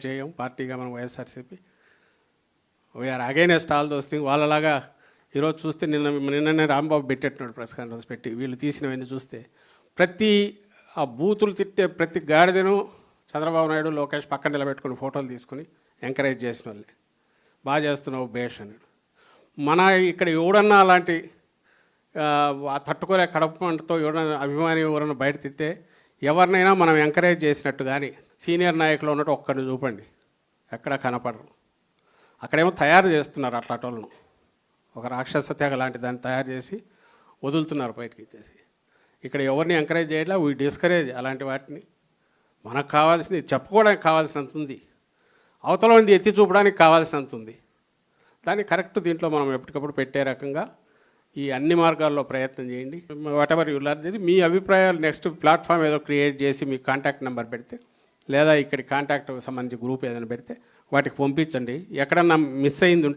చేయం పార్టీగా మనం YSRCP we are against all those thing. వాళ్ళలాగా ఈరోజు చూస్తే నిన్ననే రాంబాబు పెట్టేట్టున్నాడు ప్రెస్ కాన్ఫరెన్స్ పెట్టి వీళ్ళు తీసినవన్నీ చూస్తే ప్రతి ఆ బూతులు తిట్టే ప్రతి గాడిదను చంద్రబాబు నాయుడు లోకేష్ పక్కన నిలబెట్టుకుని ఫోటోలు తీసుకుని ఎంకరేజ్ చేసిన వాళ్ళే. బాగా చేస్తున్నావు బేష్ అన్నాడు. మన ఇక్కడ ఎవడన్నా అలాంటి తట్టుకోలే కడపంటతో ఎవడన్నా అభిమాని ఎవరన్నా బయట తిట్టే ఎవరినైనా మనం ఎంకరేజ్ చేసినట్టు కానీ సీనియర్ నాయకులు ఉన్నట్టు ఒక్కడిని చూపండి, ఎక్కడా కనపడరు. అక్కడేమో తయారు చేస్తున్నారు అట్లాంటి వాళ్ళను, ఒక రాక్షస తెగ లాంటి దాన్ని తయారు చేసి వదులుతున్నారు బయటకి ఇచ్చేసి. ఇక్కడ ఎవరిని ఎంకరేజ్ చేయట్లా, వీ డిస్కరేజ్ అలాంటి వాటిని. మనకు కావాల్సింది చెప్పుకోవడానికి కావాల్సినంత ఉంది, అవతల ఉంది ఎత్తి చూపడానికి కావాల్సినంత ఉంది. దాన్ని కరెక్ట్ దీంట్లో మనం ఎప్పటికప్పుడు పెట్టే రకంగా ఈ అన్ని మార్గాల్లో ప్రయత్నం చేయండి. వాట్ ఎవర్ యూ లర్న్, మీ అభిప్రాయాలు నెక్స్ట్ ప్లాట్ఫామ్ ఏదో క్రియేట్ చేసి మీ కాంటాక్ట్ నెంబర్ పెడితే లేదా ఇక్కడ కాంటాక్ట్ సంబంధించి గ్రూప్ ఏదైనా పెడితే వాటికి పంపించండి. ఎక్కడన్నా మిస్ అయింది ఉంటే